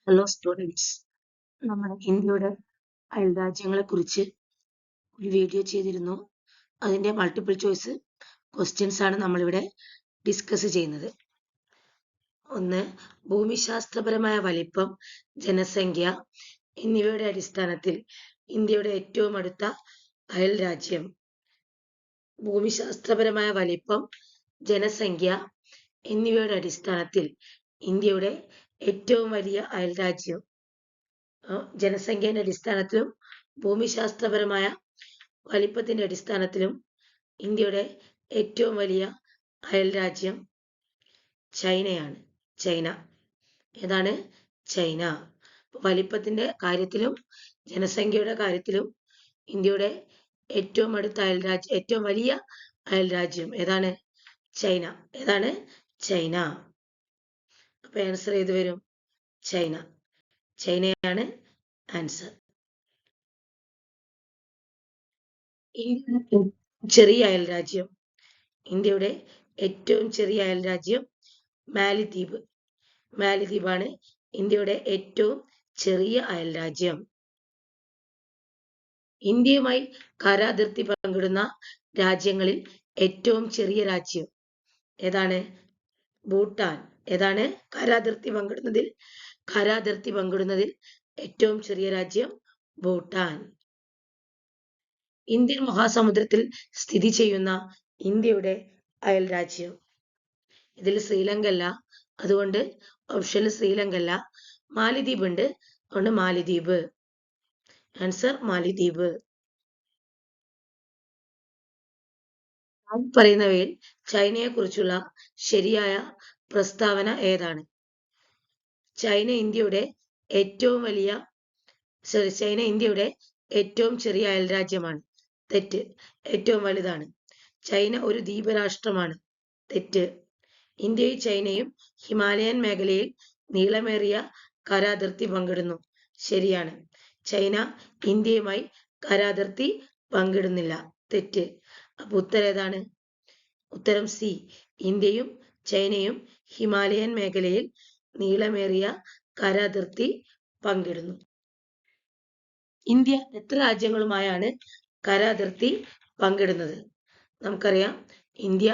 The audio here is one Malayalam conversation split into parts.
ഹലോ സ്റ്റുഡൻസ്, നമ്മുടെ ഇന്ത്യയുടെ അയൽരാജ്യങ്ങളെക്കുറിച്ച് ഒരു വീഡിയോ ചെയ്തിരുന്നു. അതിൻ്റെ മൾട്ടിപ്പിൾ ചോയ്സ് ക്വസ്റ്റ്യൻസ് ആണ് നമ്മളിവിടെ ഡിസ്കസ് ചെയ്യുന്നത്. ഒന്ന്, ഭൂമിശാസ്ത്രപരമായ വലിപ്പം, ജനസംഖ്യ എന്നിവയുടെ അടിസ്ഥാനത്തിൽ ഇന്ത്യയുടെ ഏറ്റവും അടുത്ത അയൽ രാജ്യം. ഭൂമിശാസ്ത്രപരമായ വലിപ്പം, ജനസംഖ്യ എന്നിവയുടെ അടിസ്ഥാനത്തിൽ ഇന്ത്യയുടെ ഏറ്റവും വലിയ അയൽരാജ്യം. ജനസംഖ്യയുടെ അടിസ്ഥാനത്തിലും ഭൂമിശാസ്ത്രപരമായ വലിപ്പത്തിന്റെ അടിസ്ഥാനത്തിലും ഇന്ത്യയുടെ ഏറ്റവും വലിയ അയൽരാജ്യം ചൈനയാണ്. ചൈന. ഏതാണ്? ചൈന. വലിപ്പത്തിന്റെ കാര്യത്തിലും ജനസംഖ്യയുടെ കാര്യത്തിലും ഇന്ത്യയുടെ ഏറ്റവും അടുത്ത അയൽരാജ്യം, ഏറ്റവും വലിയ അയൽരാജ്യം ഏതാണ്? ചൈന. ഏതാണ്? ചൈന. അപ്പൊ ആൻസർ ഏത് വരും? ചൈന. ചൈനയാണ് ആൻസർ. ഇന്ത്യയുടെ ചെറിയ അയൽരാജ്യം. ഇന്ത്യയുടെ ഏറ്റവും ചെറിയ അയൽരാജ്യം മാലിദ്വീപ്. മാലിദ്വീപാണ് ഇന്ത്യയുടെ ഏറ്റവും ചെറിയ അയൽരാജ്യം. ഇന്ത്യയുമായി കരാതിർത്തി പങ്കിടുന്ന രാജ്യങ്ങളിൽ ഏറ്റവും ചെറിയ രാജ്യം ഏതാണ്? ഭൂട്ടാൻ. ഏതാണ്? കരാതിർത്തി പങ്കിടുന്നതിൽ ഏറ്റവും ചെറിയ രാജ്യം ഭൂട്ടാൻ. ഇന്ത്യൻ മഹാസമുദ്രത്തിൽ സ്ഥിതി ചെയ്യുന്ന ഇന്ത്യയുടെ അയൽരാജ്യം. ഇതിൽ ശ്രീലങ്ക അല്ല, അതുകൊണ്ട് ഓപ്ഷനിൽ ശ്രീലങ്ക അല്ല. മാലിദ്വീപ് ഉണ്ട്, അതുകൊണ്ട് മാലിദ്വീപ്. ആൻസർ മാലിദ്വീപ്. പറയുന്നവയിൽ ചൈനയെ കുറിച്ചുള്ള ശരിയായ പ്രസ്താവന ഏതാണ്? ചൈന ഇന്ത്യയുടെ ഏറ്റവും ചെറിയ അയൽരാജ്യമാണ്. തെറ്റ്. ഏറ്റവും വലുതാണ്. ചൈന ഒരു ദ്വീപരാഷ്ട്രമാണ്. തെറ്റ്. ഇന്ത്യയും ചൈനയും ഹിമാലയൻ മേഖലയിൽ നീളമേറിയ കരാതിർത്തി പങ്കിടുന്നു. ശരിയാണ്. ചൈന ഇന്ത്യയുമായി കരാതിർത്തി പങ്കിടുന്നില്ല. തെറ്റ്. അപ്പൊ ഉത്തരം ഏതാണ്? ഉത്തരം സി. ഇന്ത്യയും ചൈനയും ഹിമാലയൻ മേഖലയിൽ നീളമേറിയ കരാതിർത്തി പങ്കിടുന്നു. ഇന്ത്യ എത്ര രാജ്യങ്ങളുമായാണ് കരാതിർത്തി പങ്കിടുന്നത്? നമുക്കറിയാം, ഇന്ത്യ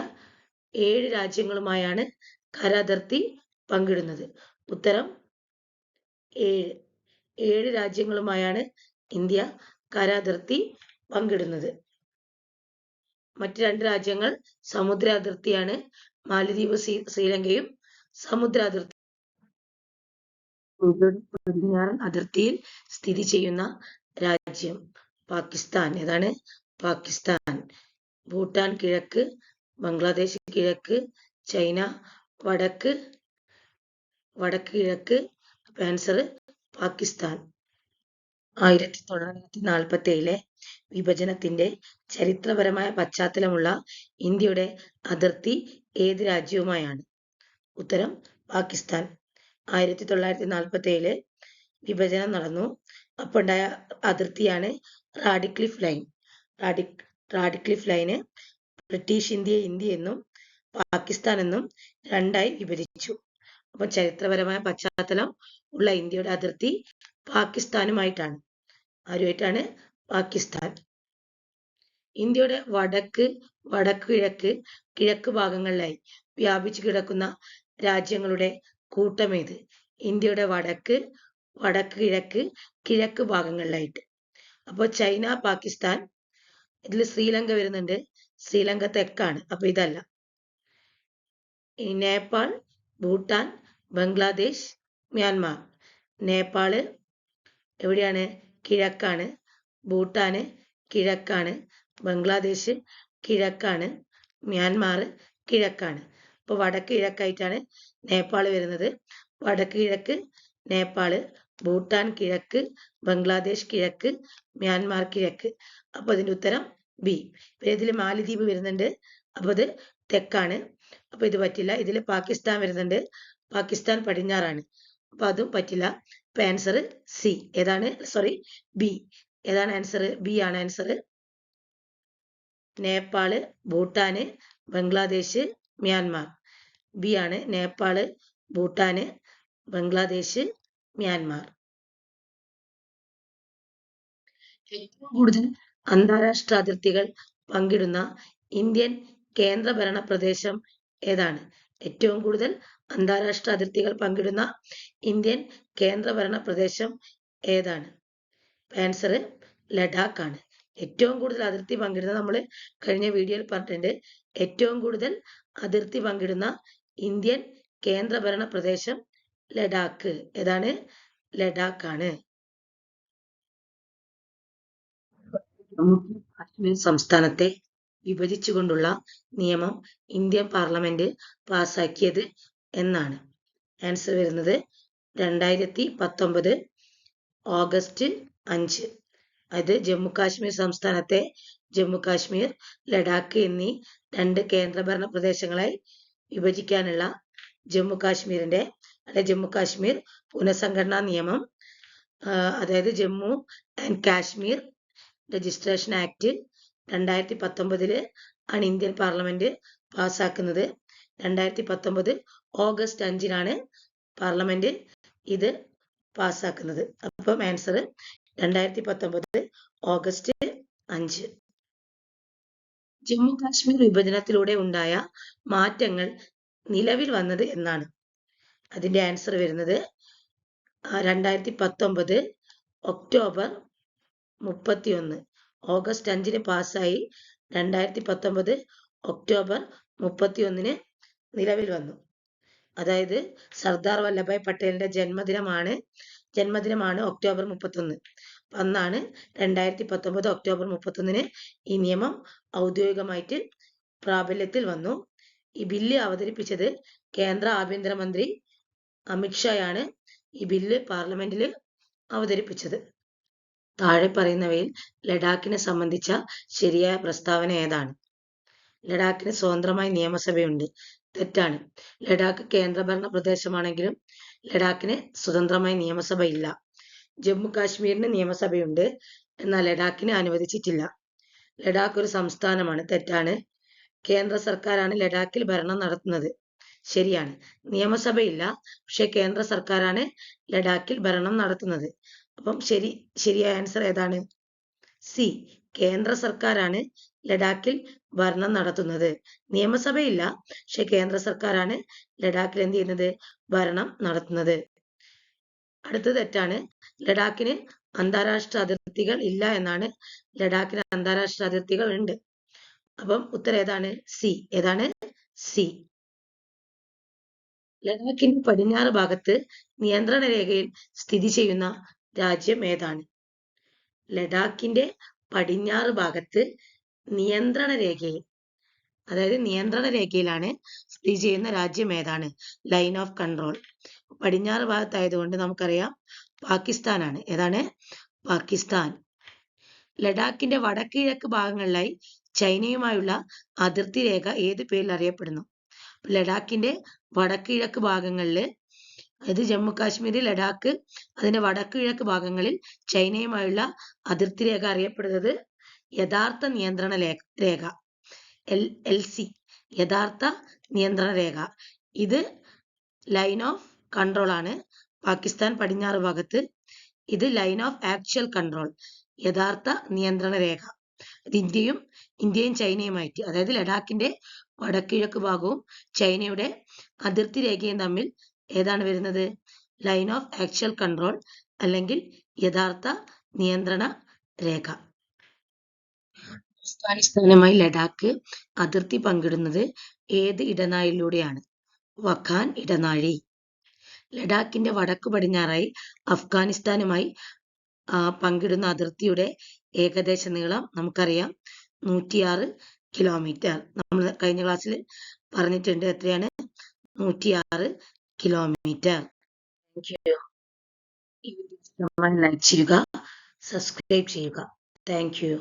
7 രാജ്യങ്ങളുമായാണ് കരാതിർത്തി പങ്കിടുന്നത്. ഉത്തരം 7. 7 രാജ്യങ്ങളുമായാണ് ഇന്ത്യ കരാതിർത്തി പങ്കിടുന്നത്. മറ്റ് 2 രാജ്യങ്ങൾ സമുദ്ര അതിർത്തിയാണ്. മാലദ്വീപ് ശ്രീലങ്കയും സമുദ്ര അതിർത്തി. പടിഞ്ഞാറൻ അതിർത്തിയിൽ സ്ഥിതി ചെയ്യുന്ന രാജ്യം പാകിസ്ഥാൻ. ഏതാണ്? പാകിസ്ഥാൻ. ഭൂട്ടാൻ കിഴക്ക്, ബംഗ്ലാദേശ് കിഴക്ക്, ചൈന വടക്ക് കിഴക്ക്. ആൻസർ പാകിസ്ഥാൻ. 1947 വിഭജനത്തിന്റെ ചരിത്രപരമായ പശ്ചാത്തലമുള്ള ഇന്ത്യയുടെ അതിർത്തി ഏത് രാജ്യവുമായാണ്? ഉത്തരം പാകിസ്ഥാൻ. 1947 വിഭജനം നടന്നു. അപ്പോൾ ഉണ്ടായ അതിർത്തിയാണ് റാഡിക്ലിഫ് ലൈൻ. റാഡിക്ലിഫ് ലൈന് ബ്രിട്ടീഷ് ഇന്ത്യ എന്നും പാകിസ്ഥാൻ എന്നും രണ്ടായി വിഭജിച്ചു. അപ്പൊ ചരിത്രപരമായ പശ്ചാത്തലം ഉള്ള ഇന്ത്യയുടെ അതിർത്തി പാകിസ്ഥാനുമായിട്ടാണ്. ആരുമായിട്ടാണ്? പാകിസ്ഥാൻ. ഇന്ത്യയുടെ വടക്ക് കിഴക്ക് ഭാഗങ്ങളിലായി വ്യാപിച്ചു കിടക്കുന്ന രാജ്യങ്ങളുടെ കൂട്ടമേത്? ഇന്ത്യയുടെ വടക്ക് കിഴക്ക് ഭാഗങ്ങളിലായിട്ട്. അപ്പോൾ ചൈന, പാകിസ്ഥാൻ. ഇതിൽ ശ്രീലങ്ക വരുന്നുണ്ട്. ശ്രീലങ്ക തെക്കാണ്, അപ്പൊ ഇതല്ല. നേപ്പാൾ, ഭൂട്ടാൻ, ബംഗ്ലാദേശ്, മ്യാൻമാർ. നേപ്പാള് എവിടെയാണ്? കിഴക്കാണ്. ഭൂട്ടാന് കിഴക്കാണ്. ബംഗ്ലാദേശ് കിഴക്കാണ്. മ്യാൻമാർ കിഴക്കാണ്. അപ്പോൾ വടക്ക് കിഴക്കായിട്ടാണ് നേപ്പാൾ വരുന്നത്. വടക്ക് കിഴക്ക് നേപ്പാള്, ഭൂട്ടാൻ കിഴക്ക്, ബംഗ്ലാദേശ് കിഴക്ക്, മ്യാൻമാർ കിഴക്ക്. അപ്പൊ അതിന്റെ ഉത്തരം ബി. ഇതിൽ മാലിദ്വീപ് വരുന്നുണ്ട്, അപ്പൊ അത് തെക്കാണ്. അപ്പൊ ഇത് പറ്റില്ല. ഇതിൽ പാകിസ്ഥാൻ വരുന്നുണ്ട്, പാകിസ്ഥാൻ പടിഞ്ഞാറാണ്, അപ്പൊ അതും പറ്റില്ല. അപ്പൊ ആൻസർ സി. ഏതാണ്? ബി. ഏതാണ് ആൻസർ? ബി ആണ് answer. Nepal, Bhutan, Bangladesh, Myanmar. B ആണ്. നേപ്പാള്, ഭൂട്ടാന്, ബംഗ്ലാദേശ്, മ്യാൻമാർ. ഏറ്റവും കൂടുതൽ അന്താരാഷ്ട്ര അതിർത്തികൾ പങ്കിടുന്ന ഇന്ത്യൻ കേന്ദ്രഭരണ പ്രദേശം ഏതാണ്? ഏറ്റവും കൂടുതൽ അന്താരാഷ്ട്ര അതിർത്തികൾ പങ്കിടുന്ന ഇന്ത്യൻ കേന്ദ്രഭരണ പ്രദേശം ഏതാണ്? ആൻസർ ലഡാക്ക് ആണ്. ഏറ്റവും കൂടുതൽ അതിർത്തി പങ്കിടുന്ന നമ്മൾ കഴിഞ്ഞ വീഡിയോയിൽ പറഞ്ഞിട്ടുണ്ട്. ഏറ്റവും കൂടുതൽ അതിർത്തി പങ്കിടുന്ന ഇന്ത്യൻ കേന്ദ്രഭരണ പ്രദേശം ലഡാക്ക്. ഏതാണ്? ലഡാക്ക് ആണ്. ജമ്മു കാശ്മീർ സംസ്ഥാനത്തെ വിഭജിച്ചുകൊണ്ടുള്ള നിയമം ഇന്ത്യൻ പാർലമെന്റ് പാസാക്കിയത് എന്നാണ്? ആൻസർ വരുന്നത് 2019 ഓഗസ്റ്റ് 5. അത് ജമ്മു കാശ്മീർ സംസ്ഥാനത്തെ ജമ്മു കാശ്മീർ, ലഡാക്ക് എന്നീ 2 കേന്ദ്രഭരണ പ്രദേശങ്ങളായി വിഭജിക്കാനുള്ള ജമ്മു കാശ്മീരിന്റെ ജമ്മു കാശ്മീർ പുനഃസംഘടനാ നിയമം, അതായത് Jammu and Kashmir registration act 2019 ആണ് ഇന്ത്യൻ പാർലമെന്റ് പാസ്സാക്കുന്നത്. 2019 ഓഗസ്റ്റ് 5 പാർലമെന്റ് ഇത് പാസ്സാക്കുന്നത്. അപ്പം ആൻസർ 2019 ഓഗസ്റ്റ് 5. ജമ്മു കാശ്മീർ വിഭജനത്തിലൂടെ ഉണ്ടായ മാറ്റങ്ങൾ നിലവിൽ വന്നത് എന്നാണ്? അതിന്റെ ആൻസർ വരുന്നത് 2019 ഒക്ടോബർ 31. ഓഗസ്റ്റ് 5 പാസ്സായി 2019 ഒക്ടോബർ 31 നിലവിൽ വന്നു. അതായത് സർദാർ വല്ലഭായ് പട്ടേലിന്റെ ജന്മദിനമാണ് ഒക്ടോബർ 31. അന്നാണ് 2019 ഒക്ടോബർ 31 ഈ നിയമം ഔദ്യോഗികമായിട്ട് പ്രാബല്യത്തിൽ വന്നു. ഈ ബില്ല് അവതരിപ്പിച്ചത് കേന്ദ്ര ആഭ്യന്തരമന്ത്രി അമിത്ഷായാണ് ഈ ബില്ല് പാർലമെന്റിൽ അവതരിപ്പിച്ചത്. താഴെ പറയുന്നവയിൽ ലഡാക്കിനെ സംബന്ധിച്ച ശരിയായ പ്രസ്താവന ഏതാണ്? ലഡാക്കിന് സ്വതന്ത്രമായ നിയമസഭയുണ്ട്. തെറ്റാണ്. ലഡാക്ക് കേന്ദ്രഭരണ പ്രദേശമാണെങ്കിലും ലഡാക്കിന് സ്വതന്ത്രമായ നിയമസഭ ഇല്ല. ജമ്മു കാശ്മീരിന് നിയമസഭയുണ്ട്, എന്നാൽ ലഡാക്കിന് അനുവദിച്ചിട്ടില്ല. ലഡാക്ക് ഒരു സംസ്ഥാനമാണ്. തെറ്റാണ്. കേന്ദ്ര സർക്കാരാണ് ലഡാക്കിൽ ഭരണം നടത്തുന്നത്. ശരിയാണ്. നിയമസഭയില്ല, പക്ഷെ കേന്ദ്ര സർക്കാരാണ് ലഡാക്കിൽ ഭരണം നടത്തുന്നത്. അപ്പം ശരിയായ ആൻസർ ഏതാണ്? സി. കേന്ദ്ര സർക്കാരാണ് ലഡാക്കിൽ ഭരണം നടത്തുന്നത്. നിയമസഭയില്ല, പക്ഷെ കേന്ദ്ര സർക്കാരാണ് ലഡാക്കിൽ എന്ത് ചെയ്യുന്നത്? ഭരണം നടത്തുന്നത്. അടുത്തത് തെറ്റാണ്. ലഡാക്കിന് അന്താരാഷ്ട്ര അതിർത്തികൾ ഇല്ല എന്നാണ്. ലഡാക്കിന് അന്താരാഷ്ട്ര അതിർത്തികൾ ഉണ്ട്. അപ്പം ഉത്തരം ഏതാണ്? സി. ഏതാണ്? സി. ലഡാക്കിന്റെ പടിഞ്ഞാറ് ഭാഗത്ത് നിയന്ത്രണ രേഖയിൽ സ്ഥിതി ചെയ്യുന്ന രാജ്യം ഏതാണ്? ലഡാക്കിന്റെ പടിഞ്ഞാറ് ഭാഗത്ത് നിയന്ത്രണ രേഖയിലാണ് സ്ഥിതി ചെയ്യുന്ന രാജ്യം ഏതാണ്? Line of control. പടിഞ്ഞാറ് ഭാഗത്തായതുകൊണ്ട് നമുക്കറിയാം പാകിസ്ഥാനാണ്. ഏതാണ്? പാകിസ്ഥാൻ. ലഡാക്കിന്റെ വടക്ക് കിഴക്ക് ഭാഗങ്ങളിലായി ചൈനയുമായുള്ള അതിർത്തി രേഖ ഏത് പേരിൽ അറിയപ്പെടുന്നു? ലഡാക്കിന്റെ വടക്ക് കിഴക്ക് ഭാഗങ്ങളിൽ, അതായത് ജമ്മു കാശ്മീർ, ലഡാക്ക്, അതിന്റെ വടക്ക് കിഴക്ക് ഭാഗങ്ങളിൽ ചൈനയുമായുള്ള അതിർത്തി രേഖ അറിയപ്പെടുന്നത് യഥാർത്ഥ നിയന്ത്രണ രേഖ, LC, യഥാർത്ഥ നിയന്ത്രണ രേഖ. ഇത് ലൈൻ ഓഫ് കൺട്രോൾ ആണ് പാകിസ്ഥാൻ പടിഞ്ഞാറ് ഭാഗത്ത്. ഇത് ലൈൻ ഓഫ് ആക്ച്വൽ കൺട്രോൾ, യഥാർത്ഥ നിയന്ത്രണ രേഖ. ഇന്ത്യയും ചൈനയുമായിട്ട്, അതായത് ലഡാക്കിന്റെ വടക്കിഴക്ക് ഭാഗവും ചൈനയുടെ അതിർത്തി രേഖയും തമ്മിൽ ഏതാണ് വരുന്നത്? ലൈൻ ഓഫ് ആക്ച്വൽ കൺട്രോൾ അല്ലെങ്കിൽ യഥാർത്ഥ നിയന്ത്രണ രേഖ. അഫ്ഗാനിസ്ഥാനുമായി ലഡാക്ക് അതിർത്തി പങ്കിടുന്നത് ഏത് ഇടനാഴിയിലൂടെയാണ്? വഖാൻ ഇടനാഴി. ലഡാക്കിന്റെ വടക്കു പടിഞ്ഞാറായി അഫ്ഗാനിസ്ഥാനുമായി പങ്കിടുന്ന അതിർത്തിയുടെ ഏകദേശ നീളം നമുക്കറിയാം 106 കിലോമീറ്റർ. നമ്മൾ കഴിഞ്ഞ ക്ലാസ്സിൽ പറഞ്ഞിട്ടുണ്ട്. എത്രയാണ്? 106 കിലോമീറ്റർ. ഈ വീഡിയോ ലൈക്ക് ചെയ്യുക, സബ്സ്ക്രൈബ് ചെയ്യുക. Thank you.